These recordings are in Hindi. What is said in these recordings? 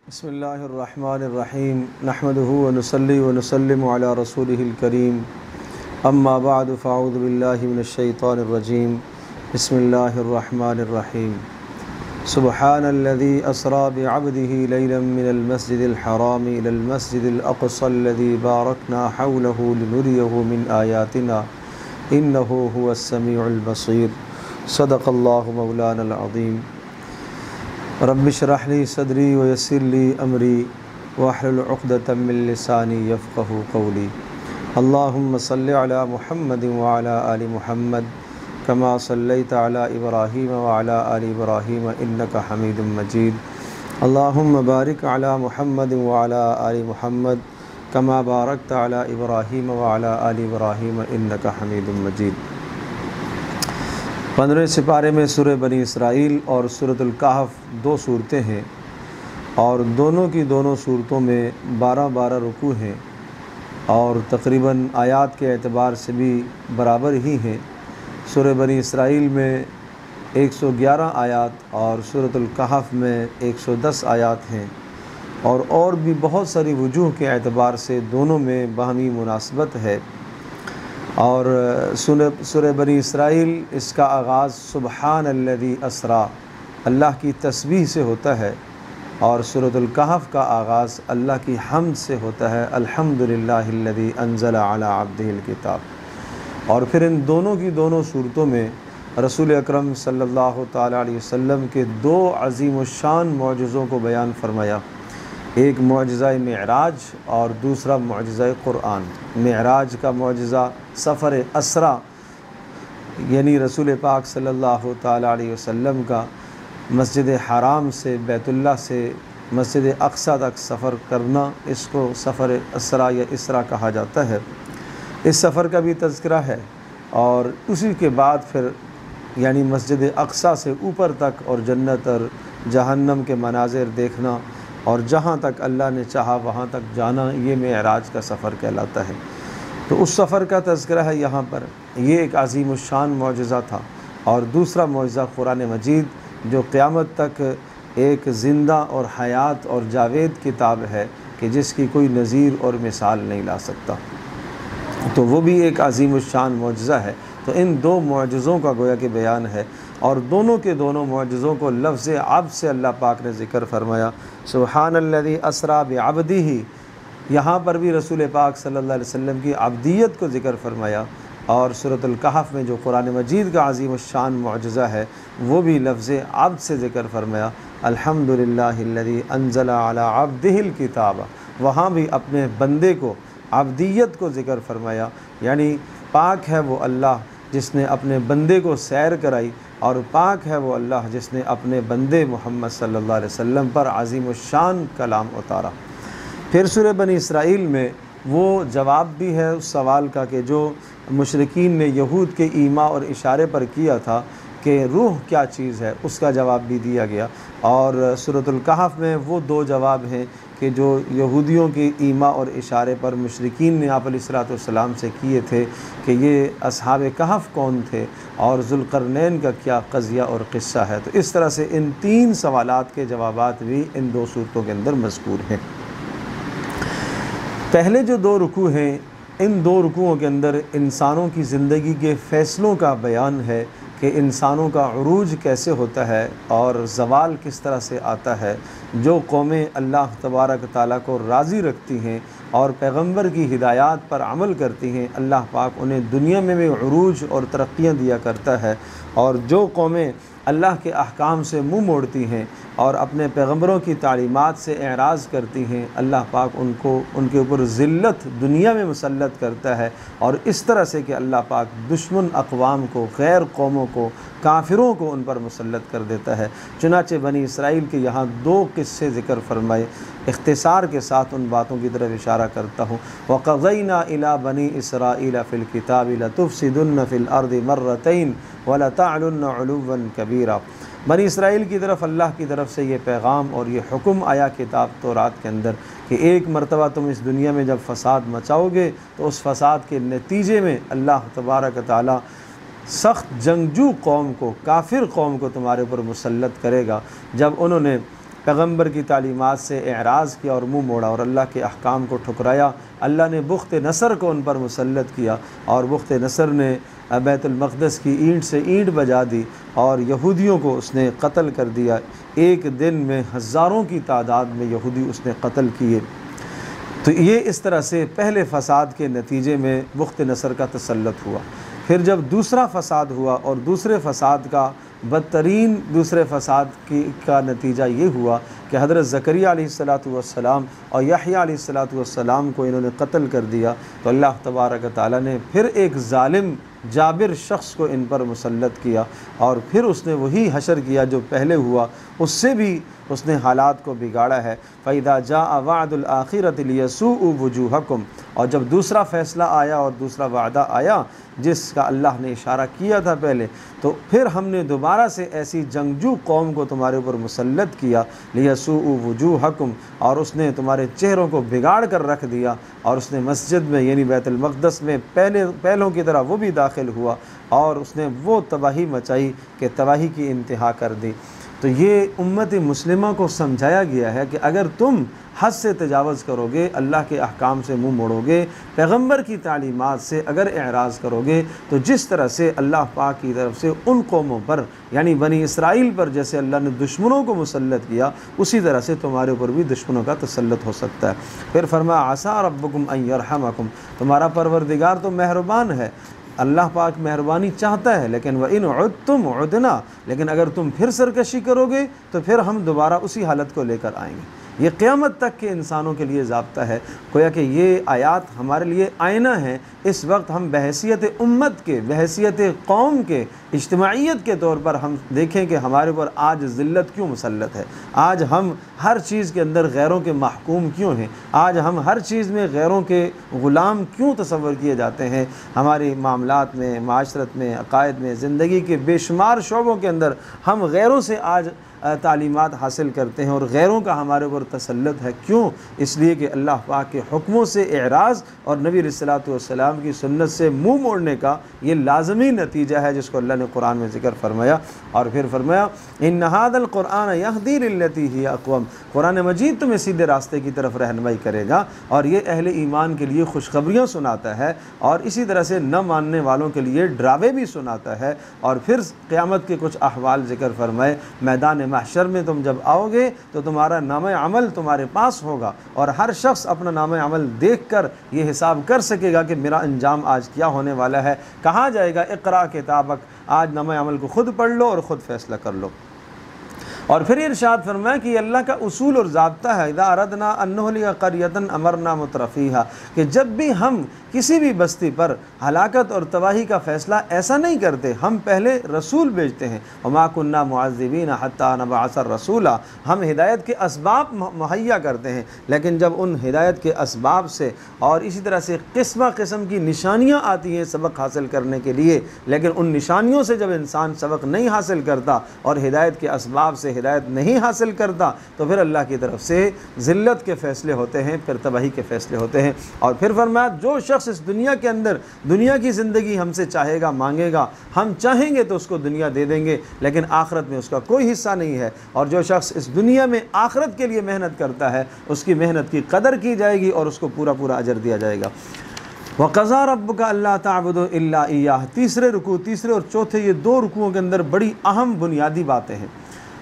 बिस्मिल्लाहिर्रहमानिर्रहीम नहमदुहु व नुसल्ली व नुसल्लिमु अला रसूलिहिल करीम अम्मा बअद फ़अऊज़ु बिल्लाहि मिनश शैतानिर रजीम बिस्मिल्लाहिर्रहमानिर्रहीम सुब्हानल्लज़ी अस्रा बिअब्दिही लैलन मिनल मस्जिदिल हराम इलल मस्जिदिल अक़सल्लज़ी बारकना हौलहु लिनुरियहु मिन आयातिना इन्नहु हुवस समीउल बसीर सदक़ल्लाहु मौलानल अज़ीम। रब्बि इश्रह ली सदरी व यस्सिर ली अमरी वहलुल उक़दतम मिन लिसानी यफ़क़हू क़ौली। अल्लाहुम्मा सल्लि अला मुहम्मदिन व अला आलि मुहम्मद कमा सल्लैता अला इब्राहीम व अला आलि इब्राहीम इन्नका हमीदुम मजीद। अल्लाहुम्मा बारिक अला मुहम्मदिन व अला आलि मुहम्मद कमा बारकता अला इब्राहीम व अला आलि इब्राहीम इन्नका हमीदुम मजीद। 15वें सिपारे में सूरह बनी इसराइल और सूरतुल कहफ़ दो सूरतें हैं और दोनों की दोनों सूरतों में 12-12 रुकू हैं और तकरीबन आयात के एतबार से भी बराबर ही हैं। सूरह बनी इसराइल में 111 आयात और सूरतुल कहफ़ में 110 आयात हैं और भी बहुत सारी वजूह के एतबार से दोनों में बाहमी मुनासबत है। और सूरह बनी इसराइल इसका आगाज़ सुब्हानल्लज़ी अस्रा अल्लाह की तस्बीह से होता है और सूरतुल कहफ़ का आगाज़ अल्लाह की हम्द से होता है, अल्हम्दुलिल्लाहिल्लज़ी अंज़ला अला अब्दिहिल किताब। और फिर इन दोनों की दोनों सूरतों में रसूल अकरम सल्लल्लाहु ताला अलैहि वसल्लम के दो अज़ीमुश्शान मौजज़ों को बयान फरमाया, एक मुअजिज़ा मिअराज और दूसरा मुअजिज़ा क़ुरआन। मिअराज का मुअजिज़ा सफ़र असरा यानी रसूल पाक सल्लल्लाहु ताला अलैहि वसल्लम का मस्जिद हराम से बैतुल्लाह से मस्जिद अक़सा तक सफ़र करना, इसको सफ़र असरा या इसरा कहा जाता है। इस सफ़र का भी तज़किरा है और उसी के बाद फिर यानी मस्जिद अक़सा से ऊपर तक और जन्नत और जहन्नम के मनाज़िर देखना और जहाँ तक अल्लाह ने चाहा वहाँ तक जाना, ये मिअराज का सफ़र कहलाता है। तो उस सफ़र का तज़किरा है यहाँ पर। ये एक अज़ीमुश्शान मौजज़ा था और दूसरा मौजज़ा कुरान मजीद जो क़यामत तक एक ज़िंदा और हयात और जावेद किताब है कि जिसकी कोई नज़ीर और मिसाल नहीं ला सकता, तो वो भी एक अज़ीमुश्शान मौजज़ा है। तो इन दो मौजज़ों का गोया कि बयान है और दोनों के दोनों मौजज़ों को लफ्ज़ अब्द से अल्लाह पाक ने ज़िक्र फरमाया, सुब्हानल्लज़ी अस्रा बिअब्दिही। यहाँ पर भी रसूल पाक सल्लल्लाहु अलैहि वसल्लम की अब्दियत को ज़िक्र फरमाया और सूरतुल कहफ़ में जो कुरान मजीद का अज़ीमुश्शान मौजज़ा है वो भी लफ्ज़ अब्द से ज़िक्र फरमाया, अल्हम्दुलिल्लाहिल्लज़ी अंज़ला अला अब्दिहिल किताब। वहाँ भी अपने बंदे को अब्दियत को ज़िक्र फरमाया, यानी पाक है वो अल्लाह जिसने अपने बंदे को सैर कराई और पाक है वो अल्लाह जिसने अपने बंदे मोहम्मद सल्लल्लाहु अलैहि वसल्लम पर अज़ीमुश्शान कलाम उतारा। फिर सूरह बनी इसराइल में वो जवाब भी है उस सवाल का कि जो मुशरिकीन ने यहूद के ईमा और इशारे पर किया था कि रूह क्या चीज़ है, उसका जवाब भी दिया गया। और सूरतुल कहफ़ में वो दो जवाब हैं कि जो यहूदियों के ईमा और इशारे पर मुशरिकीन ने आप अलैहिस्सलाम से किए थे कि ये अस्हाब कहफ़ कौन थे और ज़ुल्क़रनैन का क्या क़ज़िया और क़िस्सा है। तो इस तरह से इन तीन सवालात के जवाबात भी इन दो सूरतों के अंदर मज़कूर हैं। पहले जो दो रुकू हैं, इन दो रुकुओं के अंदर इंसानों की ज़िंदगी के फ़ैसलों का बयान है कि इंसानों का उरूज कैसे होता है और ज़वाल किस तरह से आता है। जो कौमें अल्लाह तबारक ताला को राज़ी रखती हैं और पैगंबर की हिदायत पर अमल करती हैं, अल्लाह पाक उन्हें दुनिया में भी उरूज और तरक्कियाँ दिया करता है। और जो कौमें अल्लाह के अहकाम से मुँह मोड़ती हैं और अपने पैगंबरों की तालीमात से एराज़ करती हैं, अल्लाह पाक उनके ऊपर ज़िल्लत दुनिया में मुसल्लत करता है और इस तरह से कि अल्लाह पाक दुश्मन अक़वाम को, गैर कौमों को, काफिरों को उन पर मुसल्लत कर देता है। चुनाचे बनी इसराइल के यहाँ दो किस्से ज़िक्र फरमाए, इख्तिसार के साथ उन बातों की तरफ इशारा करता हूँ। वक़ज़ैना इला बनी इसराइल फ़िल किताबि लतुफ़सिदुन्न फ़िल अर्दि मर्रतैन वलतअलुन्न उलुव्वन कबीरा। बनी इसराइल की तरफ अल्लाह की तरफ से ये पैगाम और ये हुक्म आया किताब तौरात के अंदर कि एक मरतबा तुम इस दुनिया में जब फ़साद मचाओगे तो उस फ़साद के नतीजे में अल्लाह तबारक ताला सख्त जंगजू कौम को, काफिर कौम को तुम्हारे ऊपर मुसल्लत करेगा। जब उन्होंने पैगम्बर की तालीमात से एराज़ किया और मुँह मोड़ा और अल्लाह के अहकाम को ठुकराया। अल्लाह ने बुख्त नसर को उन पर मुसल्लत किया और बुख्त नसर ने बैतुल मक़दस की ईंट से ईंट बजा दी और यहूदियों को उसने कत्ल कर दिया। एक दिन में हज़ारों की तादाद में यहूदी उसने कत्ल किए। तो ये इस तरह से पहले फ़साद के नतीजे में बुख्त नसर का तसल्लुत हुआ। फिर जब दूसरा फ़साद हुआ और दूसरे फ़साद का बदतरीन दूसरे फ़साद का नतीजा ये हुआ कि हज़रत ज़करिया अलैहिस्सलातु वस्सलाम और यहया अलैहिस्सलातु वस्सलाम को इन्होंने कत्ल कर दिया। तो अल्लाह तबारक व तआला ने फिर एक ज़ालिम जाबिर शख्स को इन पर मुसल्लत किया और फिर उसने वही हशर किया जो पहले हुआ, उससे भी उसने हालात को बिगाड़ा है। फ़इज़ा जाअ वअदुल आखिरति लियसूअ वुजूहकुम, और जब दूसरा फ़ैसला आया और दूसरा वादा आया जिसका अल्लाह ने इशारा किया था पहले, तो फिर हमने दोबारा से ऐसी जंगजू कौम को तुम्हारे ऊपर मुसल्लत किया लियसूअ वुजूहकुम, और उसने तुम्हारे चेहरों को बिगाड़ कर रख दिया और उसने मस्जिद में यानी बैतुल मक़दस में पहलों की तरह वो भी दाखिल हुआ और उसने वो तबाही मचाई कि तबाही की इंतहा कर दी। तो ये उम्मत मुस्लिमा को समझाया गया है कि अगर तुम हद से तजावज़ करोगे, अल्लाह के अहकाम से मुँह मोड़ोगे, पैगम्बर की तालीमात से अगर एराज़ करोगे, तो जिस तरह से अल्लाह पाक की तरफ से उन कौमों पर यानी बनी इसराइल पर जैसे अल्लाह ने दुश्मनों को मुसल्लत किया, उसी तरह से तुम्हारे ऊपर भी दुश्मनों का तसल्लुत हो सकता है। फिर फरमाया आसा रब्बुकुम अन यरहमकुम, तुम्हारा परवरदिगार तो मेहरबान है, अल्लाह पाक मेहरबानी चाहता है। लेकिन व इन उद्तुम उदना, लेकिन अगर तुम फिर सरकशी करोगे तो फिर हम दोबारा उसी हालत को लेकर आएंगे। ये क़यामत तक के इंसानों के लिए ज़ाब्ता है। गोया कि ये आयात हमारे लिए आईना है। इस वक्त हम बहैसियत उम्मत के, बहैसियत कौम के, इज्तिमाइयत के तौर पर हम देखें कि हमारे ऊपर आज ज़िल्लत क्यों मुसल्लत है, आज हम हर चीज़ के अंदर गैरों के महकूम क्यों हैं, आज हम हर चीज़ में गैरों के ग़ुलाम क्यों तसव्वुर किए जाते हैं। हमारे मामलात में, माशरत में, अक़ायद में, ज़िंदगी के बेशुमार शोबों के अंदर हम गैरों से आज तालीमात हासिल करते हैं और गैरों का हमारे ऊपर तसल्लुत है। क्यों? इसलिए कि अल्लाह पाक के हुक्मों से एराज़ और नबी अलैहिस्सलातु वस्सलाम की सुन्नत से मुँह मोड़ने का ये लाज़मी नतीजा है जिसको अल्लाह ने कुरान में ज़िक्र फरमाया। और फिर फरमाया इन्न हाज़ल क़ुरआन यहदी लिल्लती हिय अक़वम, कुरान मजीद तुम्हें सीधे रास्ते की तरफ रहनुमाई करेगा और ये अहले ईमान के लिए खुशखबरियाँ सुनाता है और इसी तरह से न मानने वालों के लिए डरावे भी सुनाता है। और फिर क़यामत के कुछ अहवाल ज़िक्र फरमाए, मैदान महशर में तुम जब आओगे तो तुम्हारा नाम अमल तुम्हारे पास होगा और हर शख्स अपना नाम अमल देख कर ये हिसाब कर सकेगा कि मेरा अंजाम आज क्या होने वाला है। कहा जाएगा इक़रा किताबक, आज नाम अमल को ख़ुद पढ़ लो और ख़ुद फ़ैसला कर लो। और फिर इरशाद फरमाया कि अल्लाह का उसूल और ज़ाब्ता है इज़ा अरदना अन नुहलिका क़रयतन अमरना मुतरफ़ीहा, कि जब भी हम किसी भी बस्ती पर हलाकत और तबाही का फ़ैसला ऐसा नहीं करते, हम पहले रसूल भेजते हैं। वमा कुन्ना मुअज़्ज़िबीन हत्ता नबअस रसूला, हम हिदायत के असबाब मुहैया करते हैं, लेकिन जब उन हिदायत के असबाब से और इसी तरह से किस्म किस्म की निशानियाँ आती हैं सबक हासिल करने के लिए, लेकिन उन निशानियों से जब इंसान सबक नहीं हासिल करता और हिदायत के असबाब से हिदायत नहीं हासिल करता, तो फिर अल्लाह की तरफ से ज़िल्लत के फ़ैसले होते हैं, फिर तबाही के फ़ैसले होते हैं। और फिर फरमाया जो शख्स इस दुनिया के अंदर दुनिया की ज़िंदगी हमसे चाहेगा, मांगेगा, हम चाहेंगे तो उसको दुनिया दे देंगे, लेकिन आखिरत में उसका कोई हिस्सा नहीं है। और जो शख्स इस दुनिया में आखिरत के लिए मेहनत करता है उसकी मेहनत की कदर की जाएगी और उसको पूरा पूरा अजर दिया जाएगा। वक़ज़ा रब्बुका अल्ला ताबुदू इल्ला इय्याह, तीसरे रुकू, तीसरे और चौथे, ये दो रुकुओं के अंदर बड़ी अहम बुनियादी बातें हैं।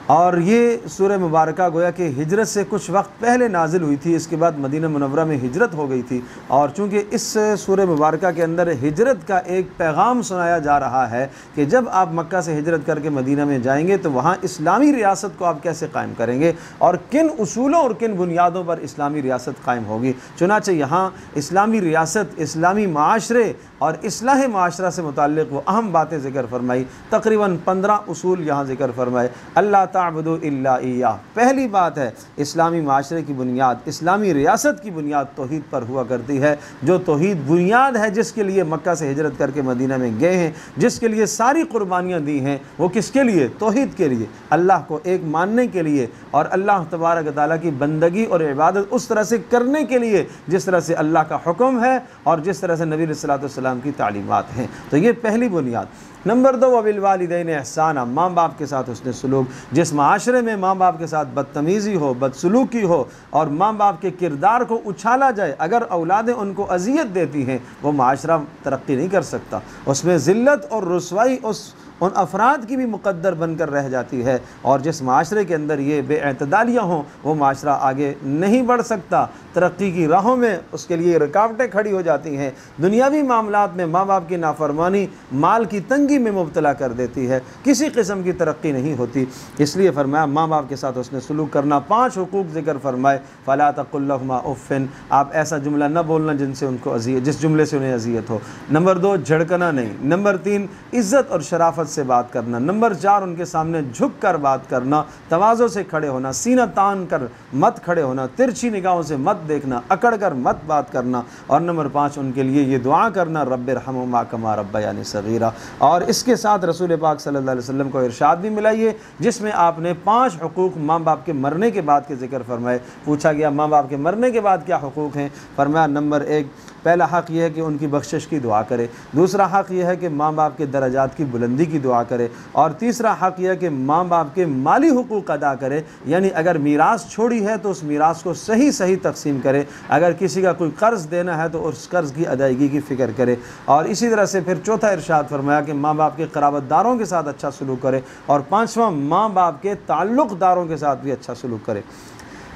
और ये सूरह मुबारका गोया कि हिजरत से कुछ वक्त पहले नाजिल हुई थी, इसके बाद मदीना मुनव्वरा में हिजरत हो गई थी। और चूँकि इस सूरह मुबारका के अंदर हिजरत का एक पैगाम सुनाया जा रहा है कि जब आप मक्का से हिजरत करके मदीना में जाएंगे तो वहाँ इस्लामी रियासत को आप कैसे कायम करेंगे और किन उसूलों और किन बुनियादों पर इस्लामी रियासत कायम होगी। चुनांचे यहाँ इस्लामी रियासत, इस्लामी माशरे और इस्लाह माशरा से मुताल्लिक़ वो अहम बातें ज़िक्र फरमाई। तकरीबन 15 उसूल यहाँ ज़िक्र फरमाए। अल्लाह ताबुदू इल्ला इय्याह, पहली बात है इस्लामी माशरे की बुनियाद, इस्लामी रियासत की बुनियाद तौहीद पर हुआ करती है। जो तौहीद बुनियाद है जिसके लिए मक्का से हिजरत करके मदीना में गए हैं, जिसके लिए सारी कुर्बानियाँ दी हैं, वो किसके लिए? तौहीद के लिए, अल्लाह को एक मानने के लिए और अल्लाह तबारक व तआला की बंदगी और इबादत उस तरह से करने के लिए जिस तरह से अल्लाह का हुक्म है और जिस तरह से नबी सल्लल्लाहु अलैहि वसल्लम की तालीमात हैं। तो ये पहली बुनियाद। नंबर 2 वबिल वालिदैन एहसाना, माँ बाप के साथ उसने सलूक। जिस माशरे में माँ बाप के साथ बदतमीज़ी हो, बदसलूकी हो और माँ बाप के किरदार को उछाला जाए, अगर औलादें उनको अजियत देती हैं, वो माशरा तरक्की नहीं कर सकता। उसमें ज़िल्लत और रुसवाई उन अफराद की भी मुक़द्दर बनकर रह जाती है। और जिस माशरे के अंदर ये बेअतदालियाँ हों, वो माशरा आगे नहीं बढ़ सकता। तरक्की की राहों में उसके लिए रुकावटें खड़ी हो जाती हैं। दुनियावी मामलात में माँ बाप की नाफरमानी माल की तंगी में मुब्तला कर देती है, किसी किस्म की तरक्की नहीं होती। इसलिए फरमाया माँ बाप के साथ उसने सलूक करना। 5 हुकूक ज़िक्र फरमाए। फ़ला तक़ुल लहुमा उफ़्फ़िन, आप ऐसा जुमला न बोलना जिनसे उनको अज़ियत, जिस जुमले से उन्हें अज़ियत हो। नंबर 2 झड़कना नहीं। नंबर 3 इज़्ज़त और शराफत से बात करना। नंबर 4 उनके सामने झुक कर बात करना, तवाज़ो से खड़े होना, सीना तान कर मत खड़े होना, तिरछी निगाहों से मत देखना, अकड़ कर मत बात करना। और नंबर 5 उनके लिए ये दुआ करना, रब्बिरहमुमा कमा रब्बयानी सगीरा। और इसके साथ रसूल पाक सल्लल्लाहु अलैहि वसल्लम को इरशाद भी मिला ये, जिसमें आपने 5 हुकूक माँ बाप के मरने के बाद के ज़िक्र फरमाए। पूछा गया माँ बाप के मरने के बाद क्या हुकूक हैं? फरमाया नंबर 1, पहला हक़ यह है कि उनकी बख्शिश की दुआ करे। दूसरा हक़ यह है कि माँ बाप के दर्जात की बुलंदी की दुआ करे। और तीसरा हक़ यह है कि माँ बाप के माली हुकूक अदा करे, यानी अगर मीरास छोड़ी है तो उस मीरास को सही सही तकसीम करे। अगर किसी का कोई कर्ज़ देना है तो उस कर्ज़ की अदायगी की फ़िक्र करे। और इसी तरह से फिर चौथा इरशाद फरमाया कि माँ बाप के क़राबतदारों के साथ अच्छा सलूक करे। और 5वां माँ बाप के ताल्लुक़दारों के साथ भी अच्छा सलूक करे।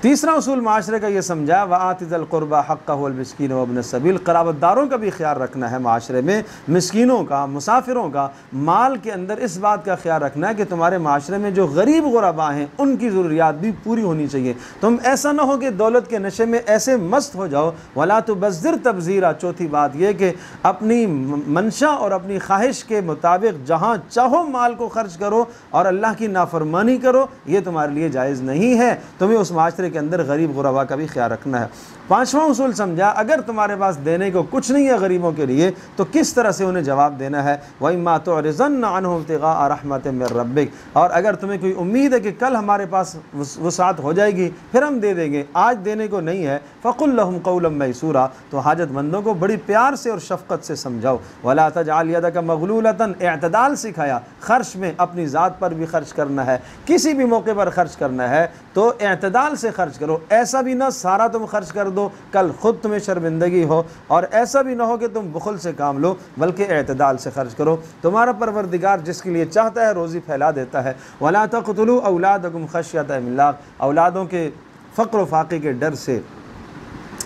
तीसरा उसूल माशरे का ये समझा, वआतिज़ल क़ुरबा हक़्क़हु वल मिस्कीन वब्न सबील, क़राबतदारों का भी ख्याल रखना है माशरे में, मिस्कीनों का, मुसाफिरों का। माल के अंदर इस बात का ख्याल रखना है कि तुम्हारे माशरे में जो गरीब गुरबा हैं उनकी ज़रूरियात भी पूरी होनी चाहिए। तुम ऐसा ना हो कि दौलत के नशे में ऐसे मस्त हो जाओ। वला तुबज़्ज़िर तबज़ीरा, चौथी बात यह कि अपनी मंशा और अपनी ख्वाहिश के मुताबिक जहाँ चाहो माल को खर्च करो और अल्लाह की नाफरमानी करो, ये तुम्हारे लिए जायज़ नहीं है। तुम्हें उस माशरे के अंदर गरीब गुरबा का भी ख्याल रखना है। 5वां उसूल समझा, अगर तुम्हारे पास देने को कुछ नहीं है गरीबों के लिए तो किस तरह से उन्हें जवाब देना है। वइम्मा तुअरिज़न्ना अन्हुम इब्तिग़ाअ रहमतिन मिन रब्बिक, और अगर तुम्हें कोई उम्मीद है कि कल हमारे पास वसात हो जाएगी फिर हम दे देंगे, आज देने को नहीं है, फ़क़ुल लहुम क़ौलन मैसूरा, तो हाजतमंदों को बड़ी प्यार से और शफ़क़त से समझाओ। वला तजअल यदक मग़लूलतन, इअ्तिदाल सिखाया, खर्च में अपनी ज़ात पर भी खर्च करना है, किसी भी मौके पर खर्च करना है तो इअ्तिदाल से खर्च करो। ऐसा भी ना सारा तुम खर्च कर दो कल खुद तुम्हें शर्मिंदगी हो, और ऐसा भी ना हो कि तुम बुखल से काम लो, बल्कि इअ्तिदाल से खर्च करो। तुम्हारा परवरदिगार जिसके लिए चाहता है रोज़ी फैला देता है। वला तक़्तुलू औलादकुम खश्यत इमलाक, औलादों के फ़क़्र व फ़ाक़े के डर से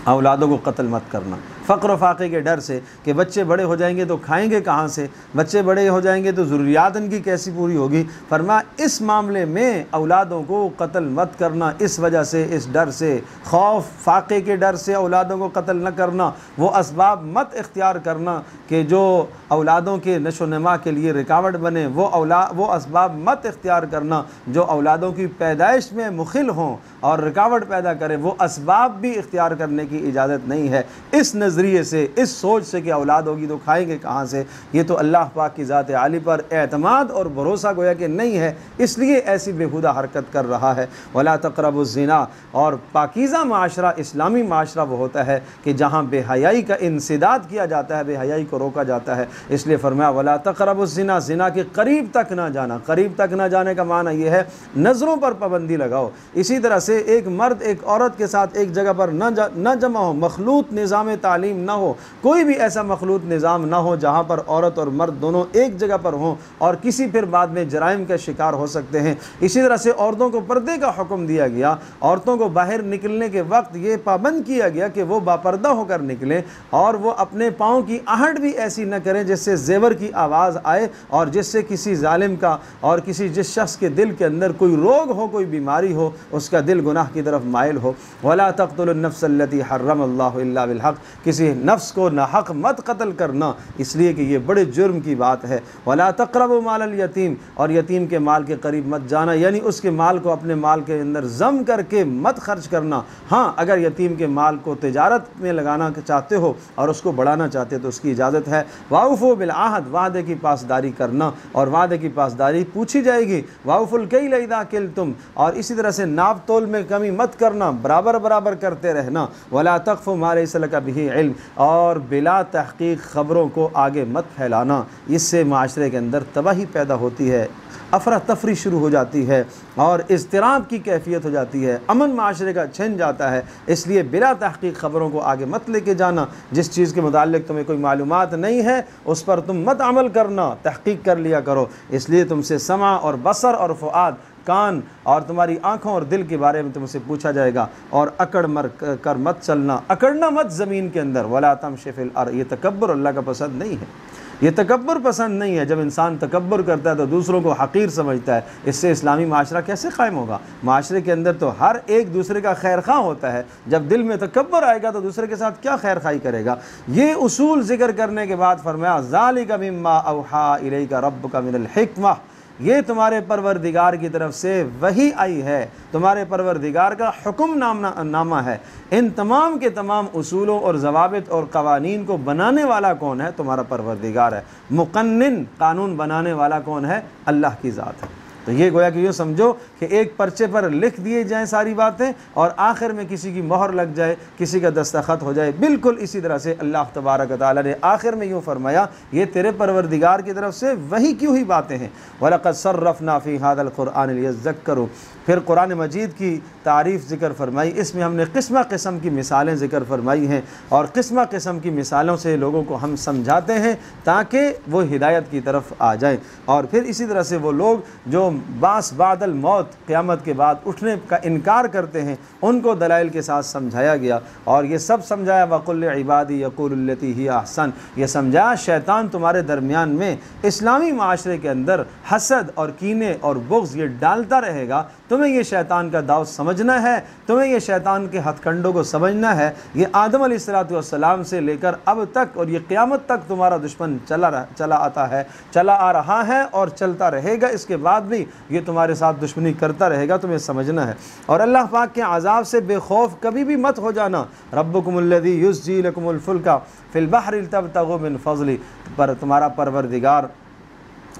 औलादों को कत्ल मत करना। फ़क़्र फ़ाक़े के डर से कि बच्चे बड़े हो जाएंगे तो खाएंगे कहाँ से, बच्चे बड़े हो जाएंगे तो ज़रूरियात इनकी कैसी पूरी होगी। फरमाया इस मामले में औलादों को कत्ल मत करना, इस वजह से, इस डर से, खौफ फ़ाक़े के डर से औलादों को कत्ल न करना। वो असबाब मत इख्तियार करना कि जो औलादों के नशो नमा के लिए रुकावट बने, वो असबाब मत इख्तियार करना जो औलादों की पैदाइश में मुखिल हों और रुकावट पैदा करें। वो असबाब भी इख्तियार करने की इजाज़त नहीं है। इस नज़रिए से, इस सोच से कि औलाद होगी तो खाएंगे कहाँ से, ये तो अल्लाह पाक की ज़ात आली पर एतमाद और भरोसा गोया कि नहीं है, इसलिए ऐसी बेहुदा हरकत कर रहा है। वला तक़रबुज़ ज़िना, और पाकीज़ा माशरा, इस्लामी माशरा वो होता है कि जहाँ बेहयाई का इंसिदाद किया जाता है, बेहयाई को रोका जाता है। इसलिए फरमाया वला तक़रबुज़ ज़िना, ज़िना के करीब तक ना जाना। करीब तक ना जाने का माना यह है नज़रों पर पाबंदी लगाओ। इसी तरह से एक मर्द एक औरत के साथ एक जगह पर न जमा हो, मखलूत निज़ाम तालीम ना हो, कोई भी ऐसा मखलूत निज़ाम ना हो जहाँ पर औरत और मर्द दोनों एक जगह पर हों और किसी फिर बाद में जराइम का शिकार हो सकते हैं। इसी तरह से औरतों को पर्दे का हुक्म दिया गया। औरतों को बाहर निकलने के वक्त ये पाबंद किया गया कि वो बापर्दा होकर निकलें और वो अपने पाँव की आहट भी ऐसी न करें जिससे ज़ेवर की आवाज़ आए और जिससे किसी जालिम का और जिस शख्स के दिल के अंदर कोई रोग हो, कोई बीमारी हो, उसका दिल गुनाह की तरफ माइल हो। वला तक़्तुलुन नफ्स अल्लती हर्रमल्लाहु इल्ला बिल हक़, किसी नफ्स को नाहक मत कत्ल करना, इसलिए कि ये बड़े जुर्म की बात है। वला तक़रबू मालल यतीम, और यतीम के माल के करीब मत जाना, यानी उसके माल को अपने माल के अंदर जम करके मत खर्च करना। हाँ, अगर यतीम के माल को तिजारत में लगाना चाहते हो और उसको बढ़ाना चाहते हो तो उसकी इजाज़त है। वाउफ़ू बिल आहद, वादे की पासदारी करना, और वादे की पासदारी पूछी जाएगी। वाउफ़ुल कैल इज़ा किल्तुम, और इसी तरह से नाप तोल में कमी मत करना, बराबर बराबर करते रहना। वला तक़फ़ु मा लैसा लका बिही इल्म, और बिला तहक़ीक़ ख़बरों को आगे मत फैलाना। इससे माशरे के अंदर तबाही पैदा होती है, अफरा तफरी शुरू हो जाती है और इज़्तिराब की कैफियत हो जाती है, अमन माशरे का छिन जाता है। इसलिए बिला तहक़ीक़ ख़बरों को आगे मत लेके जाना। जिस चीज़ के मुताल्लिक़ तुम्हें कोई मालूमात नहीं है उस पर तुम मत अमल करना, तहक़ीक़ कर लिया करो। इसलिए तुमसे समा और बसर और फ़ुआद, कान और तुम्हारी आँखों और दिल के बारे में तुमसे पूछा जाएगा। और अकड़ मर कर मत चलना, अकड़ना मत ज़मीन के अंदर। वला तमशी फ़िल अर्ज़, ये तकब्बुर अल्लाह का पसंद नहीं है, ये तकब्बुर पसंद नहीं है। जब इंसान तकब्बुर करता है तो दूसरों को हक़ीर समझता है, इससे इस्लामी माशरा कैसे क़ायम होगा? माशरे के अंदर तो हर एक दूसरे का खैर खा होता है। जब दिल में तकब्बुर आएगा तो दूसरे के साथ क्या खैर खाई करेगा? ये उसूल ज़िक्र करने के बाद फरमाया ज़ालिका मिम्मा औहा इलैका रब्बुका मिनल हिक्मा, ये तुम्हारे परवरदिगार की तरफ से वही आई है, तुम्हारे परवरदिगार का हुक्म नामा है। इन तमाम के तमाम उसूलों और ज़वाबित और क़वानीन को बनाने वाला कौन है? तुम्हारा परवरदिगार है। मुक़न्निन, कानून बनाने वाला कौन है? अल्लाह की ज़ात है। तो ये गोया कि यूँ समझो कि एक पर्चे पर लिख दिए जाएँ सारी बातें और आखिर में किसी की मोहर लग जाए, किसी का दस्तखत हो जाए। बिल्कुल इसी तरह से अल्लाह तबारक व तआला ने आखिर में यूँ फरमाया, ये तेरे परवरदिगार की तरफ से वही क्यों ही बातें हैं। वलक़द सर्रफ़ना फ़ी हाज़ल क़ुरआन लियज़्ज़क्करू, फिर कुरान मजीद की तारीफ़ ज़िक्र फरमाई। इसमें हमने किस्म किस्म की मिसालें ज़िक्र फरमाई हैं और किस्म किस्म की मिसालों से लोगों को हम समझाते हैं ताकि वो हिदायत की तरफ आ जाएं। और फिर इसी तरह से वो लोग जो बास बादल मौत, क़यामत के बाद उठने का इनकार करते हैं, उनको दलाइल के साथ समझाया गया। और ये सब समझाया वक़ुल इबादी यक़ूलु लती हिय अहसन, ये समझाया शैतान तुम्हारे दरमियान में इस्लामी माशरे के अंदर हसद और कीने और बुग़्ज़ ये डालता रहेगा। तुम्हें ये शैतान का दाव समझना है, तुम्हें ये शैतान के हथकंडों को समझना है। ये आदम अलैहिस्सलाम से लेकर अब तक और ये क़यामत तक तुम्हारा दुश्मन चला आता है, चला आ रहा है और चलता रहेगा। इसके बाद भी ये तुम्हारे साथ दुश्मनी करता रहेगा, तुम्हें समझना है। और अल्लाह पाक के अज़ाब से बेखौफ कभी भी मत हो जाना। रब्बुकुमुल्लज़ी युज़्जी लकुमुल फुल्का फ़िल बहरि लितब्तगू मिन फ़ज़ली, पर तुम्हारा परवरदिगार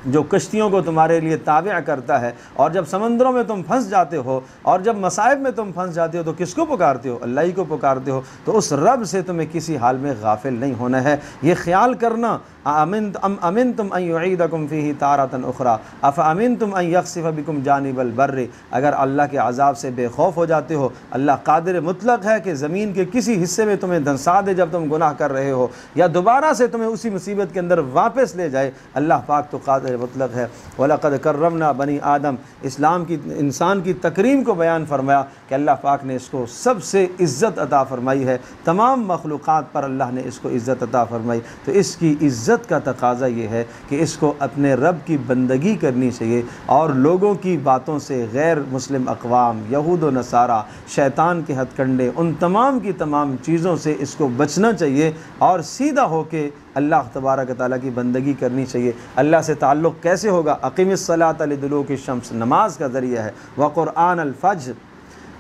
जो कश्तियों को तुम्हारे लिए ताबिअ करता है। और जब समंदरों में तुम फंस जाते हो और जब मसाइब में तुम फंस जाते हो तो किसको पुकारते हो? अल्लाह ही को पुकारते हो। तो उस रब से तुम्हें किसी हाल में गाफिल नहीं होना है, ये ख्याल करना। अमिन तुम अन युईदकुम फ़ीही तारतन उखरा अफ़अमिन तुम अन यख़सिफ़ बिकुम जानिबल बर्रि, अगर अल्लाह के अज़ाब से बेखौफ हो जाते हो, अल्लाह कादिर मुतलक है कि ज़मीन के किसी हिस्से में तुम्हें धंसा दे जब तुम गुनाह कर रहे हो, या दोबारा से तुम्हें उसी मुसीबत के अंदर वापस ले जाए। अल्लाह पाक तो कादिर मुतलक है। वलक़द कर्रमना बनी आदम, इस्लाम की इंसान की तकरीम को बयान फरमाया कि अल्लाह पाक ने इसको सबसे इज़्ज़त अता फ़रमाई है, तमाम मखलूक़ात पर अल्लाह ने इसको इज़्ज़त अता फ़रमाई। तो इसकी इज़्ज़त का तकाज़ा ये है कि इसको अपने रब की बंदगी करनी चाहिए और लोगों की बातों से, गैर मुस्लिम अक़वाम, यहूद व नसारा, शैतान के हथकंडे, उन तमाम की तमाम चीज़ों से इसको बचना चाहिए और सीधा होके अल्लाह तबारक व तआला की बंदगी करनी चाहिए। अल्लाह से ताल्लुक़ कैसे होगा? अक़ीमिस्सलात लिदुलूकी शम्स, नमाज का ज़रिया है। व क़ुरआन अल-फ़ज्र,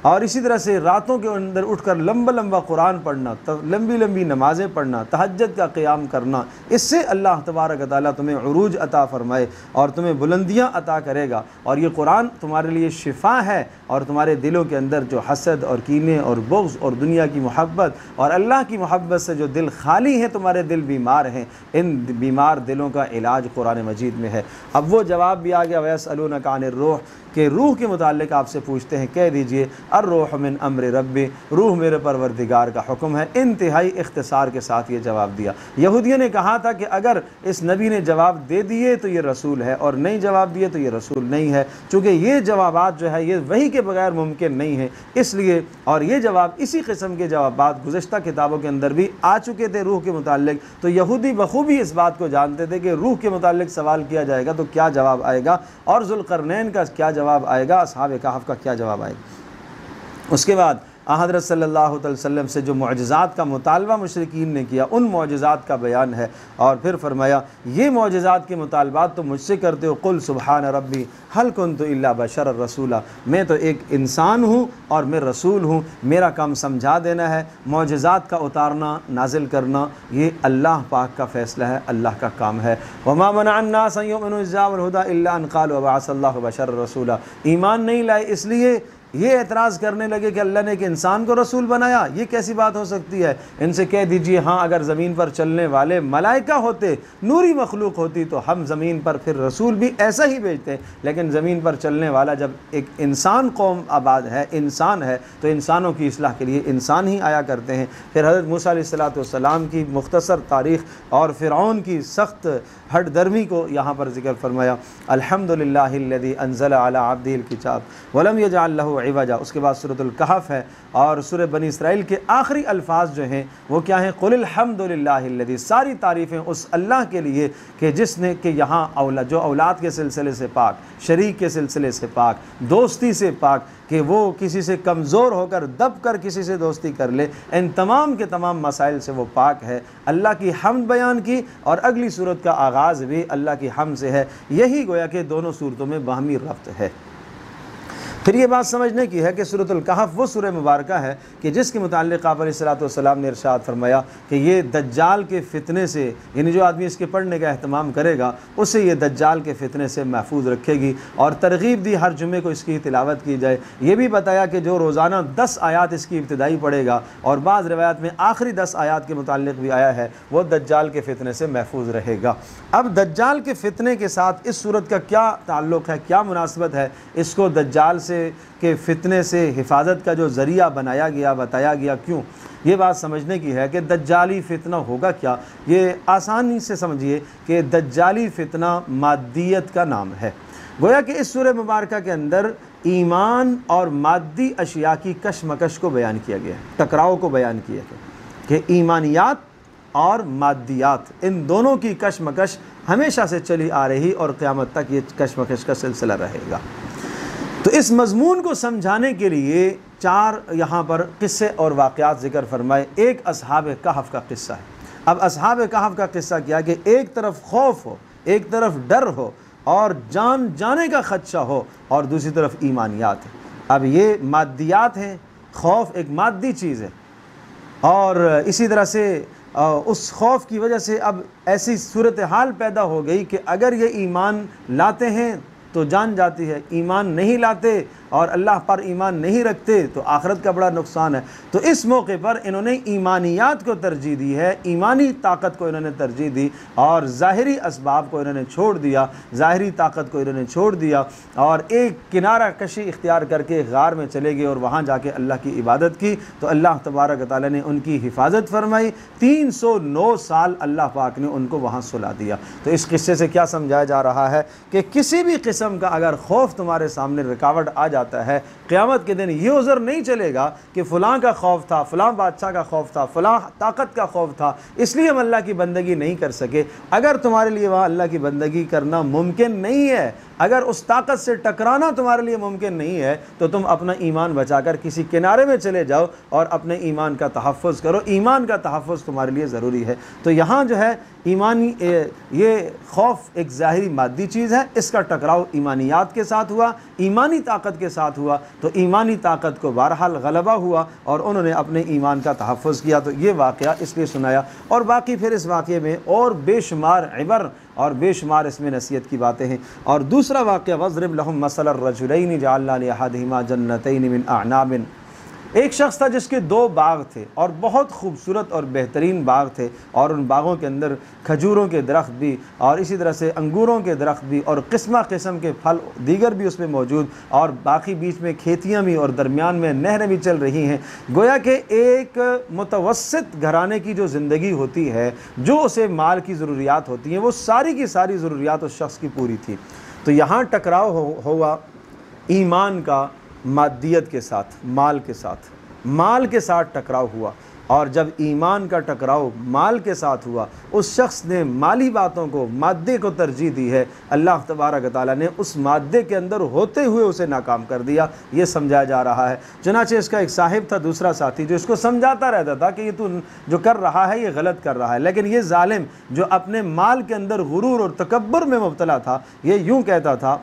और इसी तरह से रातों के अंदर उठकर लंबा लंबा कुरान पढ़ना, लंबी लंबी नमाज़ें पढ़ना, तहज्जुद का क़ियाम करना, इससे अल्लाह तबारक व तआला तुम्हें उरूज अता फ़रमाए और तुम्हें बुलंदियाँ अता करेगा। और ये कुरान तुम्हारे लिए शिफ़ा है और तुम्हारे दिलों के अंदर जो हसद और कीने और बुग़्ज़ और दुनिया की मोहब्बत और अल्लाह की मोहब्बत से जो दिल खाली हैं, तुम्हारे दिल बीमार हैं, इन बीमार दिलों का इलाज कुरान मजीद में है। अब वो जवाब भी आ गया, वयसअलूनका अनिर रूह, कि रूह के मुताल्लिक़ आपसे पूछते हैं, कह दीजिए अर्रूह मिन अम्र रब्बी, रूह मेरे परवरदिगार का हुक्म है। इंतहाई इख्तिसार के साथ ये जवाब दिया। यहूदियों ने कहा था कि अगर इस नबी ने जवाब दे दिए तो ये रसूल है और नहीं जवाब दिए तो ये रसूल नहीं है, चूँकि ये जवाबात जो है ये वही के बगैर मुमकिन नहीं है। इसलिए और ये जवाब इसी किस्म के जवाबात गुज़श्ता किताबों के अंदर भी आ चुके थे रूह के मुताल्लिक़। तो यहूदी बखूबी इस बात को जानते थे कि रूह के मुताल्लिक़ सवाल किया जाएगा तो क्या जवाब आएगा और ज़ुल्क़रनैन का क्या जवाब आएगा, अस्हाब कहफ़ का क्या जवाब आएगा। उसके बाद हज़रत सल्लल्लाहु अलैहि वसल्लम से जो मुअजिज़ात का मुतालबा मुशरिकीन ने किया, उन मुअजिज़ात का बयान है। और फिर फरमाया, ये मुअजिज़ात के मुतालबात तो मुझसे करते हो, कुल सुबहान रब्बी हल कुन्तु इल्ला बशर रसूला, मैं तो एक इंसान हूँ और मैं रसूल हूँ, मेरा काम समझा देना है। मुअजिज़ात का उतारना नाजिल करना ये अल्लाह पाक का फ़ैसला है, अल्लाह का काम है। वमा मनअ अन्नास अन युमिनू इज़ जाअहुमुल हुदा इल्ला अन क़ालू अबअसल्लाहु बशर रसूला, ईमान नहीं लाए इसलिए ये एतराज़ करने लगे कि अल्लाह ने एक इंसान को रसूल बनाया, ये कैसी बात हो सकती है। इनसे कह दीजिए हाँ, अगर ज़मीन पर चलने वाले मलाइका होते, नूरी मखलूक होती, तो हम ज़मीन पर फिर रसूल भी ऐसा ही भेजते। लेकिन ज़मीन पर चलने वाला जब एक इंसान कौम आबाद है, इंसान है, तो इंसानों की इस्लाह के लिए इंसान ही आया करते हैं। फिर हज़रत मूसा अलैहिस्सलाम की मुख्तसर तारीख़ और फ़िरऔन की सख्त हट दर्मी को यहाँ पर ज़िक्र फरमाया। अल्हम्दुलिल्लाहिल्लज़ी अंज़ला अला अब्दिहिल किताब वलम यजअल लहू इवजा। उसके बाद सूरतुल कहफ है और सूरह बनी इसराइल के आखिरी अल्फाज जो हैं वो क्या हैं? कुल अल्हम्दुलिल्लाहिल्लज़ी, सारी तारीफ़ें उस अल्लाह के लिए कि जिसने कि यहाँ जो औलाद के सिलसिले से पाक, शरीक के सिलसिले से पाक, दोस्ती से पाक, कि वो किसी से कमज़ोर होकर दब कर किसी से दोस्ती कर ले, इन तमाम के तमाम मसाइल से वो पाक है। अल्लाह की हम्द बयान की और अगली सूरत का आगाज़ भी अल्लाह की हम्द से है। यही गोया कि दोनों सूरतों में बाहमी रब्त है। फिर ये बात समझने की है कि सूरतुल कहफ वो सूरह मुबारक है कि जिसके मुताल्लिक़ आप अलैहिस्सलाम ने इरशाद फरमाया कि ये दज्जाल के फ़ितने से, यानी जो आदमी इसके पढ़ने का अहतमाम करेगा उसे ये दज्जाल के फ़ितने से महफूज रखेगी। और तरगीब दी हर जुमे को इसकी तिलावत की जाए। ये भी बताया कि जो रोज़ाना 10 आयात इसकी इब्तिदाई पढ़ेगा और बाज़ रिवायात में आखिरी 10 आयात के मुताल्लिक़ भी आया है, वो दज्जाल के फ़ितने से महफूज रहेगा। अब दज्जाल के फ़ितने के साथ इस सूरत का क्या ताल्लुक़ है, क्या मुनासबत है? इसको दज्जाल के फ़ितने से हिफाजत का जो ज़रिया बनाया गया, बताया गया, क्यों? ये बात समझने की है कि दज्जाली फ़ितना होगा क्या। ये आसानी से समझिए कि दज्जाली फ़ितना मादियत का नाम है। गोया कि इस सूरह मुबारक के अंदर ईमान और मादी अशिया की कशमकश को बयान किया गया है, टकराव को बयान किया गया कि ईमानियात और मादियात, इन दोनों की कशमकश हमेशा से चली आ रही और क़यामत तक ये कशमकश का सिलसिला रहेगा। तो इस मज़मून को समझाने के लिए 4 यहाँ पर किस्से और वाक़यात ज़िक्र फरमाए। एक असहाब कहफ का किस्सा है। अब असहाब कहफ का किस्सा क्या कि एक तरफ खौफ हो, एक तरफ डर हो और जान जाने का ख़दशा हो, और दूसरी तरफ ईमानियात है। अब ये मादियात हैं, खौफ एक मादी चीज़ है, और इसी तरह से उस खौफ की वजह से अब ऐसी सूरत हाल पैदा हो गई कि अगर ये ईमान लाते हैं तो जान जाती है, ईमान नहीं लाते और अल्लाह पर ईमान नहीं रखते तो आखिरत का बड़ा नुकसान है। तो इस मौके पर इन्होंने ईमानियात को तरजीह दी है, ईमानी ताकत को इन्होंने तरजीह दी और ज़ाहिरी असबाब को इन्होंने छोड़ दिया, ज़ाहिरी ताकत को इन्होंने छोड़ दिया और एक किनारा कशी इख्तियार करके गार में चले गए और वहाँ जाके अल्लाह की इबादत की। तो अल्लाह तबारक तआला ने उनकी हिफाजत फरमाई। 309 साल अल्लाह पाक ने उनको वहाँ सुला दिया। तो इस किस्से से क्या समझाया जा रहा है कि किसी भी किस्म का अगर खौफ तुम्हारे सामने रुकावट आ जाता है, क़यामत के दिन ये उज़र नहीं चलेगा कि फ़लाँ का खौफ था, फ़लाँ बादशाह का खौफ था, फ़लाँ ताकत का खौफ था, इसलिए हम अल्लाह की बंदगी नहीं कर सके। अगर तुम्हारे लिए वहाँ अल्लाह की बंदगी करना मुमकिन नहीं है, अगर उस ताकत से टकराना तुम्हारे लिए मुमकिन नहीं है, तो तुम अपना ईमान बचाकर किसी किनारे में चले जाओ और अपने ईमान का तहफ़्फ़ुज़ करो। ईमान का तहफ़्फ़ुज़ तुम्हारे लिए ज़रूरी है। तो यहाँ जो है ईमानी ये खौफ एक ज़ाहिरी मादी चीज़ है, इसका टकराव ईमानियात के साथ हुआ, ईमानी ताकत के साथ हुआ। तो ईमानी ताकत को बहरहाल गलबा हुआ और उन्होंने अपने ईमान का तहफ़्फ़ुज़ किया। तो ये वाक़या इसलिए सुनाया। और बाकी फिर इस वाक़े में और बेशुमार इबर और बेशुमार इसमें नसीहत की बातें हैं। और दूसरा वाक़या वज़रिब लहुम मसलर रजुलैनि जअलना लिअहदिहिमा जन्नतैनि मिन अअनाबिन। एक शख्स था जिसके 2 बाग थे और बहुत खूबसूरत और बेहतरीन बाग थे, और उन बागों के अंदर खजूरों के दरख्त भी और इसी तरह से अंगूरों के दरख्त भी और किस्म किस्म के फल दीगर भी उसमें मौजूद, और बाकी बीच में खेतियाँ भी और दरमियान में नहरें भी चल रही हैं। गोया कि एक मुतवस्सित घराने की जो ज़िंदगी होती है, जो उसे माल की ज़रूरियात होती हैं, वो सारी की सारी ज़रूरियात उस शख्स की पूरी थी। तो यहाँ टकराव हुआ ईमान का मादियत के साथ, माल के साथ टकराव हुआ। और जब ईमान का टकराव माल के साथ हुआ, उस शख्स ने माली बातों को, मादे को तरजीह दी है। अल्लाह तबारक ताला ने उस मादे के अंदर होते हुए उसे नाकाम कर दिया। ये समझाया जा रहा है। चुनाचे इसका एक साहिब था, दूसरा साथी, जो इसको समझाता रहता था कि ये तू जो कर रहा है ये गलत कर रहा है। लेकिन ये जालिम जो अपने माल के अंदर गुरूर और तकब्बुर में मुब्तला था, ये यूँ कहता था,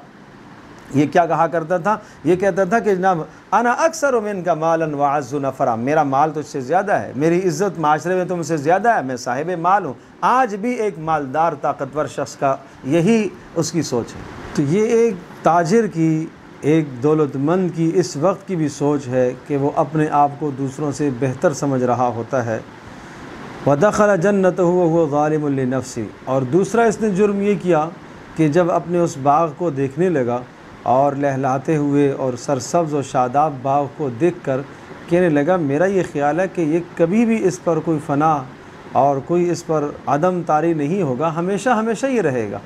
ये क्या कहा करता था? ये कहता था कि जनाब अना अक्सर मिनका मालन व अज़्ज़ु नफ़रा, मेरा माल तुझसे ज़्यादा है, मेरी इज़्ज़त माशरे में तुमसे ज़्यादा है, मैं साहिब माल हूँ। आज भी एक मालदार ताकतवर शख्स का यही उसकी सोच है। तो ये एक ताजिर की एक दौलतमंद की इस वक्त की भी सोच है कि वो अपने आप को दूसरों से बेहतर समझ रहा होता है। वदखल जन्नतहु वहुव ज़ालिमुन लिनफ्सी, और दूसरा इसने जुर्म ये किया कि जब अपने उस बाग को देखने लगा और लहलाते हुए और सरसब्ज़ और शादाब बाग को देखकर कहने लगा मेरा ये ख़्याल है कि ये कभी भी इस पर कोई फ़ना और कोई इस पर अदम तारी नहीं होगा, हमेशा हमेशा ये रहेगा।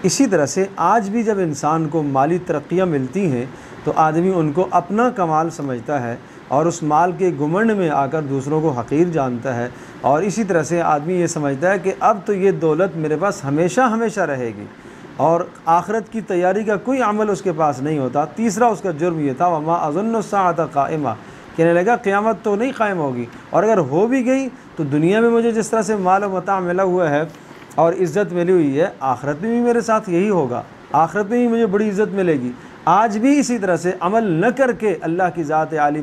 इसी तरह से आज भी जब इंसान को माली तरक्कियाँ मिलती हैं तो आदमी उनको अपना कमाल समझता है और उस माल के घुमंड में आकर दूसरों को हक़ीर जानता है, और इसी तरह से आदमी ये समझता है कि अब तो ये दौलत मेरे पास हमेशा हमेशा रहेगी, और आखिरत की तैयारी का कोई अमल उसके पास नहीं होता। तीसरा उसका जुर्म ये था वमा अज़ुन्नु साअत क़ाइमा, कहने लगा क़यामत तो नहीं कायम होगी, और अगर हो भी गई तो दुनिया में मुझे जिस तरह से माल व मता मिला हुआ है और इज़्ज़त मिली हुई है, आखिरत में भी मेरे साथ यही होगा, आखिरत में भी मुझे बड़ी इज़्ज़त मिलेगी। आज भी इसी तरह से अमल न करके अल्लाह की ज़ात आली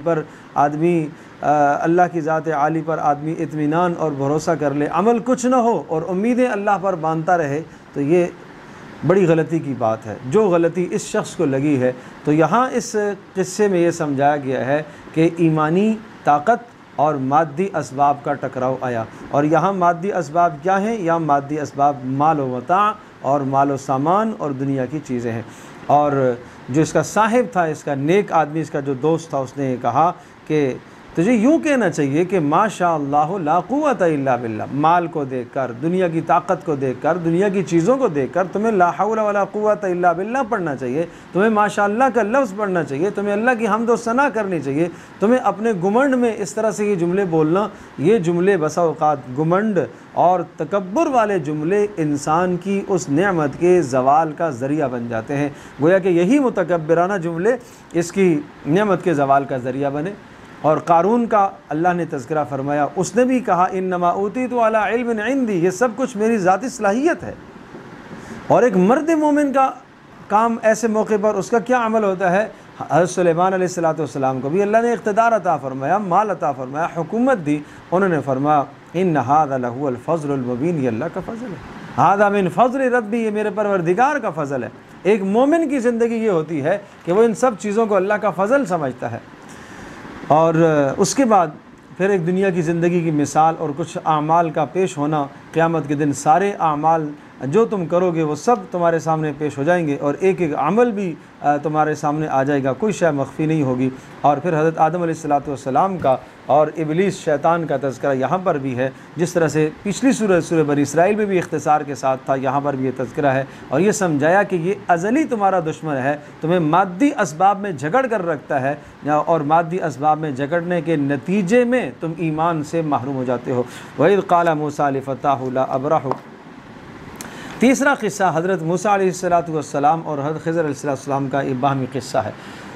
पर आदमी इत्मीनान और भरोसा कर ले, अमल कुछ न हो और उम्मीदें अल्लाह पर बांधता रहे, तो ये बड़ी गलती की बात है, जो गलती इस शख्स को लगी है। तो यहाँ इस किस्से में ये समझाया गया है कि ईमानी ताकत और मादी असबाब का टकराव आया, और यहाँ मादी असबाब क्या हैं? यहाँ मादी असबाब माल व मता और माल व सामान और दुनिया की चीज़ें हैं। और जो इसका साहिब था, इसका नेक आदमी, इसका जो दोस्त था, उसने कहा कि तुझे यूँ कहना चाहिए कि माशाअल्लाह ला कुव्वता इल्ला बिल्लाह, माल को देखकर, दुनिया की ताकत को देखकर, दुनिया की चीज़ों को देखकर तुम्हें ला हौला वला कुव्वता इल्ला बिल्लाह पढ़ना चाहिए, तुम्हें माशाअल्लाह का लफ्ज़ पढ़ना चाहिए, तुम्हें अल्लाह की हम्द व सना करनी चाहिए, तुम्हें अपने घुमंड में इस तरह से ये जुमले बोलना, ये जुमले बसा औक़ात घुमंड और तकब्बुर वाले जुमले इंसान की उस नेमत के ज़वाल का ज़रिया बन जाते हैं। गोया कि यही मुतकब्बिराना जुमले इसकी नेमत के ज़वाल का ज़रिया बने। और क़ारून का अल्लाह ने तज़किरा फ़रमाया, उसने भी कहा इन्नमा ऊतीतु अला इल्मिन इंदी, ये सब कुछ मेरी ज़ाती सलाहियत है। और एक मर्द मोमिन का काम ऐसे मौके पर उसका क्या अमल होता है? हज़रत सुलेमान अलैहिस्सलाम को भी अल्लाह ने इक़्तिदार अता फ़रमाया, माल अता फ़रमाया, हुकूमत दी। उन्होंने फरमाया इन्न हाज़ा लहुवल फ़ज़्लुल मुबीन, ये अल्लाह का फ़ज़ल है, हाज़ा मिन फ़ज़्लि रब्बी, ये मेरे परवरदिगार का फ़ज़ल है। एक मोमिन की ज़िंदगी ये होती है कि वो इन सब चीज़ों को अल्लाह का फ़ज़ल समझता है। और उसके बाद फिर एक दुनिया की ज़िंदगी की मिसाल और कुछ आमाल का पेश होना, क़यामत के दिन सारे आमाल जो तुम करोगे वो सब तुम्हारे सामने पेश हो जाएंगे, और एक एक अमल भी तुम्हारे सामने आ जाएगा, कोई शय मख्फी नहीं होगी। और फिर हज़रत आदम अलैहिस्सलाम का और इबलीस शैतान का तज़किरा यहाँ पर भी है, जिस तरह से पिछली सूरह बनी इसराइल में भी इख्तिसार के साथ था, यहाँ पर भी ये तज़किरा है। और ये समझाया कि ये अज़ली तुम्हारा दुश्मन है, तुम्हें मादी असबाब में झगड़ कर रखता है, और मादी असबाब में झगड़ने के नतीजे में तुम ईमान से महरूम हो जाते हो। वइज़ क़ाला मूसा लिफ़ताहु ला अब्रहु। तीसरा क़िस्सा हज़रत मूसा अलैहिस्सलाम और हज़रत ख़िज़र अलैहिस्सलाम का एक बाहमी क़िस्सा है।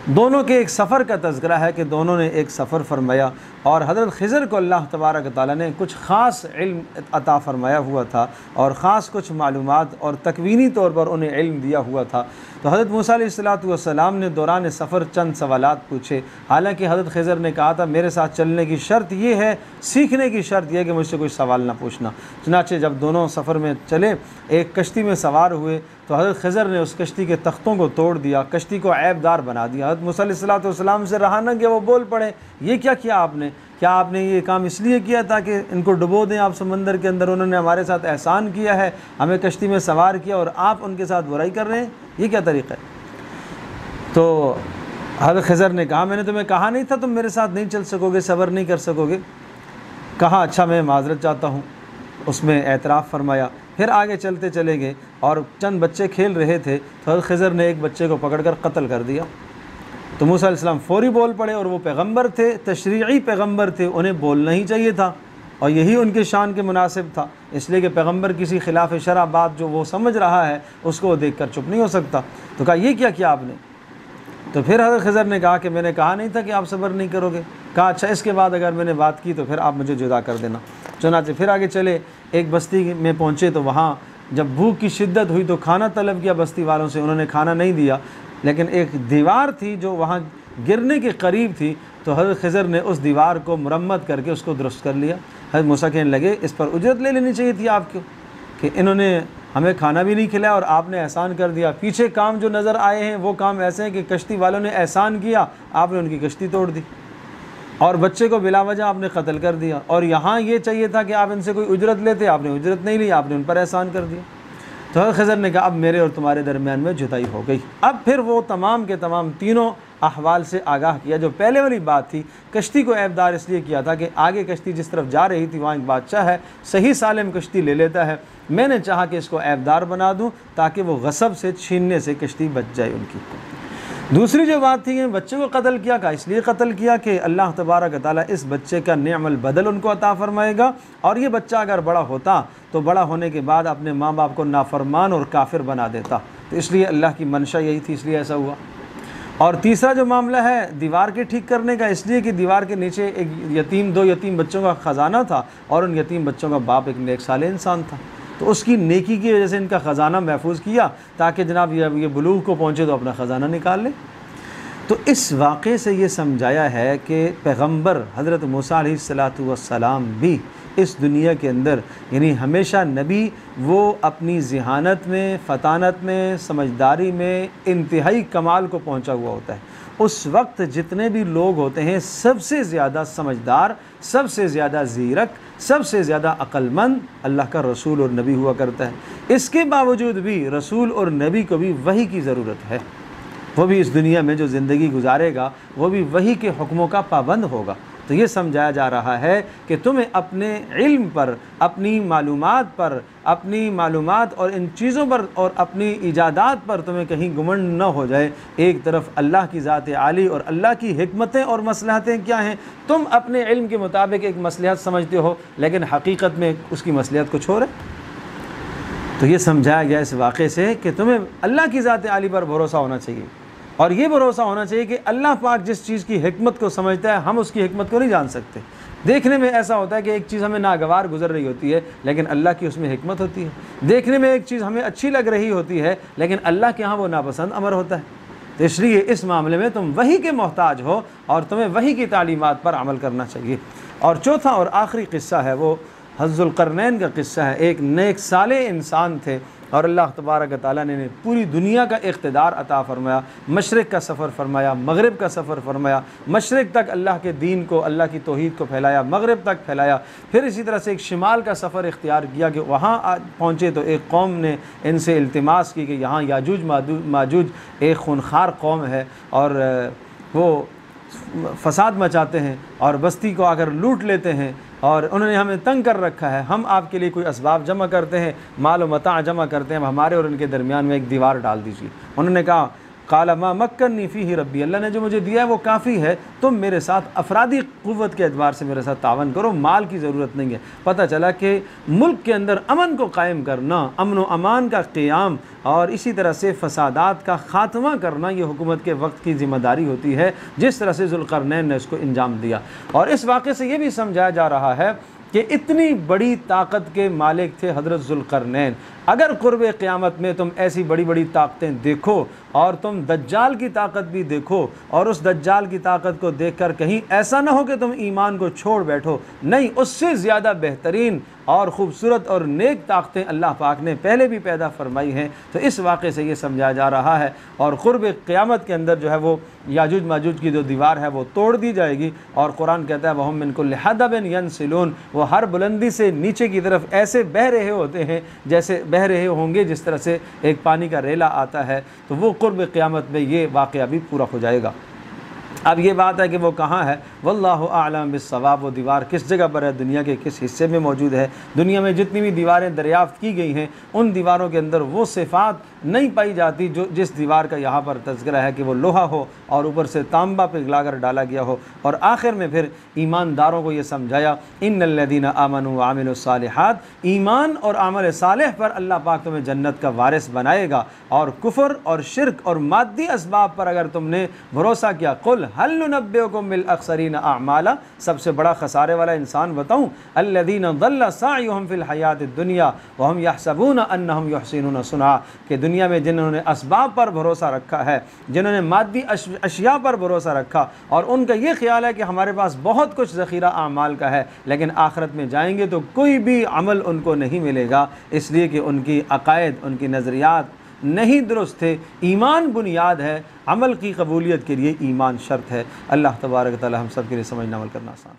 दोनों के एक सफ़र का तज़किरा है कि दोनों ने एक सफ़र फरमाया, और हज़रत ख़िज़र को अल्लाह तबारक तआला ने कुछ ख़ास इल्म अता फ़रमाया हुआ था, और ख़ास कुछ मालूमात और तकवीनी तौर पर उन्हें इल्म दिया हुआ था। तो हज़रत मूसा अलैहिस्सलाम ने दौरान सफ़र चंद सवालात पूछे। हालांकि हज़रत ख़िज़र ने कहा था मेरे साथ चलने की शर्त ये है, सीखने की शर्त यह है कि मुझसे कोई सवाल ना पूछना। चुनाचे जब दोनों सफ़र में चले, एक कश्ती में सवार हुए, तो हज़रत ख़िज़र ने उस कश्ती के तख्तों को तोड़ दिया, कश्ती को ऐबदार बना दिया। हज़रत मूसा अलैहिस्सलाम से रहा न गया, वो बोल पड़े ये क्या किया आपने? क्या आपने ये काम इसलिए किया ताकि इनको डुबो दें आप समंदर के अंदर? उन्होंने हमारे साथ एहसान किया है, हमें कश्ती में सवार किया, और आप उनके साथ बुराई कर रहे हैं, ये क्या तरीक़ा है? तो हज़रत ख़िज़र ने कहा मैंने तुम्हें कहा नहीं था तुम मेरे साथ नहीं चल सकोगे, सब्र नहीं कर सकोगे? कहा अच्छा मैं माज़रत चाहता हूँ, उसमें एतराफ़ फरमाया। फिर आगे चलते चले गए, और चंद बच्चे खेल रहे थे, तो हज़रत ख़िज़र ने एक बच्चे को पकड़कर कत्ल कर दिया। तो मूसा अलैहिस्सलाम फ़ौरी बोल पड़े, और वो पैगंबर थे, तशरीई पैगंबर थे, उन्हें बोलना ही चाहिए था, और यही उनके शान के मुनासिब था, इसलिए कि पैगंबर किसी खिलाफ शरअ बात जो वो समझ रहा है उसको वो देख कर चुप नहीं हो सकता। तो कहा ये क्या किया आपने? तो फिर हज़रत ख़िज़र ने कहा कि मैंने कहा नहीं था कि आप सब्र नहीं करोगे। कहा अच्छा इसके बाद अगर मैंने बात की तो फिर आप मुझे जुदा कर देना। चुनाचे फिर आगे चले, एक बस्ती में पहुँचे, तो वहाँ जब भूख की शिद्दत हुई तो खाना तलब किया बस्ती वालों से, उन्होंने खाना नहीं दिया, लेकिन एक दीवार थी जो वहाँ गिरने के करीब थी, तो हज़रत ख़िज़र ने उस दीवार को मुरम्मत करके उसको दुरुस्त कर लिया। हज़रत मूसा कहने लगे इस पर उजरत ले लेनी चाहिए थी आपको, कि इन्होंने हमें खाना भी नहीं खिलाया और आपने एहसान कर दिया। पीछे काम जो नज़र आए हैं वो काम ऐसे हैं कि कश्ती वालों ने एहसान किया, आपने उनकी कश्ती तोड़ दी, और बच्चे को बिला वजह आपने कत्ल कर दिया। और यहाँ ये चाहिए था कि आप इनसे कोई उजरत लेते, आपने उजरत नहीं ली, आपने उन पर एहसान कर दिया। तो खज़र ने कहा अब मेरे और तुम्हारे दरमियान में जुदाई हो गई। अब फिर वो तमाम के तमाम तीनों अहवाल से आगाह किया। जो पहले वाली बात थी, कश्ती को ऐबदार इसलिए किया था कि आगे कश्ती जिस तरफ जा रही थी वहाँ एक बादशाह है, सही सालिम कश्ती ले लेता है, मैंने चाहा कि इसको ऐबदार बना दूँ ताकि वो गसब से छीनने से कश्ती बच जाए उनकी। दूसरी जो बात थी कि बच्चे को कत्ल किया का इसलिए कत्ल किया कि अल्लाह तबारक ताला इस बच्चे का नेअमल बदल उनको अता फरमाएगा, और ये बच्चा अगर बड़ा होता तो बड़ा होने के बाद अपने माँ बाप को नाफरमान और काफिर बना देता। तो इसलिए अल्लाह की मंशा यही थी, इसलिए ऐसा हुआ। और तीसरा जो मामला है दीवार के ठीक करने का, इसलिए कि दीवार के नीचे एक यतीम, 2 यतीम बच्चों का ख़जाना था और उन यतीम बच्चों का बाप एक नेक साले इंसान था। तो उसकी नेकी की वजह से इनका ख़जाना महफूज किया ताकि जनाब ये बुलूग को पहुँचे तो अपना ख़जाना निकाल ले। तो इस वाक़े से ये समझाया है कि पैगम्बर हज़रत मूसा अलैहिस्सलातु वस्सलाम भी इस दुनिया के अंदर, यानी हमेशा नबी वो अपनी ज़हानत में, फ़तानत में, समझदारी में इंतहाई कमाल को पहुँचा हुआ होता है। उस वक्त जितने भी लोग होते हैं सबसे ज़्यादा समझदार, सबसे ज़्यादा ज़ीरक, सबसे ज़्यादा अक्लमंद अल्लाह का रसूल और नबी हुआ करता है। इसके बावजूद भी रसूल और नबी को भी वही की ज़रूरत है। वो भी इस दुनिया में जो ज़िंदगी गुजारेगा वो भी वही के हुक्मों का पाबंद होगा। तो ये समझाया जा रहा है कि तुम्हें अपने इल्म पर, अपनी मालूमात पर, अपनी मालूमात और इन चीज़ों पर और अपनी इजादात पर तुम्हें कहीं घुमंड न हो जाए। एक तरफ अल्लाह की ज़ात आली और अल्लाह की हिकमतें और मसलहतें क्या हैं, तुम अपने इल्म के मुताबिक एक मसलहत समझते हो लेकिन हकीकत में उसकी मसलहत कुछ और है। तो ये समझाया गया इस वाक़े से कि तुम्हें अल्लाह की ज़ात आली पर भरोसा होना चाहिए, और ये भरोसा होना चाहिए कि अल्लाह पाक जिस चीज़ की हिकमत को समझता है हम उसकी हिकमत को नहीं जान सकते। देखने में ऐसा होता है कि एक चीज़ हमें नागवार गुजर रही होती है लेकिन अल्लाह की उसमें हिकमत होती है। देखने में एक चीज़ हमें अच्छी लग रही होती है लेकिन अल्लाह के यहाँ वो नापसंद अमर होता है। तो इसलिए इस मामले में तुम वही के मोहताज हो और तुम्हें वही की तालीमात पर अमल करना चाहिए। और चौथा और आखिरी क़िस्सा है वो ज़ुल्क़रनैन का क़िस्सा है। एक नेक साले इंसान थे और अल्लाह तबारक ताला ने पूरी दुनिया का इक़्तिदार अता फ़रमाया, मशरिक़ का सफ़र फ़रमाया, मग़रिब का सफ़र फ़रमाया, मशरिक़ तक अल्लाह के दीन को, अल्लाह की तौहीद को फैलाया, मग़रिब तक फैलाया। फिर इसी तरह से एक शिमाल का सफ़र इख्तियार किया कि वहाँ पहुँचे तो एक कौम ने इनसे इल्तिमास की कि यहाँ याजूज माजूज एक खूनखार कौम है और वो फ़साद मचाते हैं और बस्ती को आकर लूट लेते हैं और उन्होंने हमें तंग कर रखा है। हम आपके लिए कोई असबाब जमा करते हैं, माल व मता जमा करते हैं, हमारे और उनके दरमियान में एक दीवार डाल दीजिए। उन्होंने कहा काला मा मक्कनी फ़ीही रब्बी, अल्लाह ने जो मुझे दिया है वो काफ़ी है, तुम मेरे साथ अफरादी क़ुव्वत के एतबार से मेरे साथ तावन करो, माल की ज़रूरत नहीं है। पता चला कि मुल्क के अंदर अमन को कायम करना, अमन व अमान का क़ियाम और इसी तरह से फ़सादात का ख़ात्मा करना ये हुकूमत के वक्त की ज़िम्मेदारी होती है, जिस तरह से ज़ुल्क़रनैन ने उसको अंजाम दिया। और इस वाक़े से ये भी समझाया जा रहा है कि इतनी बड़ी ताकत के मालिक थे हज़रत ज़ुल्क़रनैन। अगर क़ुर्ब क़यामत में तुम ऐसी बड़ी बड़ी ताकतें देखो और तुम दज्जाल की ताकत भी देखो और उस दज्जाल की ताकत को देखकर कहीं ऐसा ना हो कि तुम ईमान को छोड़ बैठो, नहीं, उससे ज़्यादा बेहतरीन और ख़ूबसूरत और नेक ताकतें अल्लाह पाक ने पहले भी पैदा फरमाई हैं। तो इस वाक़े से ये समझाया जा रहा है। और क़ुर्ब क़यामत के अंदर जो है वो याजूज माजूज की जो दीवार है वो तोड़ दी जाएगी और कुरान कहता है वहुम मिन कुल्लि हदबिन यनसिलून, वो हर बुलंदी से नीचे की तरफ ऐसे बह रहे होते हैं जैसे बह रहे होंगे जिस तरह से एक पानी का रेला आता है। तो वो क़ुर्ब क़यामत में ये वाक़या भी पूरा हो जाएगा। अब ये बात है कि वो कहाँ है, वल्लाहु आलम बिस्सवाब, वो दीवार किस जगह पर है, दुनिया के किस हिस्से में मौजूद है। दुनिया में जितनी भी दीवारें दरियाफ़्त की गई हैं उन दीवारों के अंदर वो सिफ़ात नहीं पाई जाती जो जिस दीवार का यहाँ पर तज़किरा है कि वो लोहा हो और ऊपर से तांबा पिघलाकर डाला गया हो। और आखिर में फिर ईमानदारों को ये समझाया इन्नल्लज़ीना आमनू व अमिलुस्सालिहात, ईमान और अमल सालेह पर अल्लाह पाक तुम्हें जन्नत का वारिस बनाएगा। और कुफ़र और शिरक और मादी असबाब पर अगर तुमने भरोसा किया, कुल हल नुनब्बिउकुम बिल अख़सरीन अअमाला, सबसे बड़ा खसारे वाला इंसान बताऊँ, अल्लज़ीना ज़ल्ल सायुहुम फ़िल हयातिद दुनिया व हुम यहसबूना अन्नहुम युहसिनूना सुन्आ, कि दुनिया में जिन्होंने असबाब पर भरोसा रखा है, जिन्होंने मादी अशिया पर भरोसा रखा और उनका ये ख्याल है कि हमारे पास बहुत कुछ ज़ख़ीरा आमाल का है, लेकिन आखिरत में जाएंगे तो कोई भी अमल उनको नहीं मिलेगा, इसलिए कि उनकी अक़ायद, उनकी नज़रियात नहीं दुरुस्त थे। ईमान बुनियाद है, अमल की कबूलियत के लिए ईमान शर्त है। अल्लाह तबारक व तआला हम सब के लिए समझना अमल करना आसान।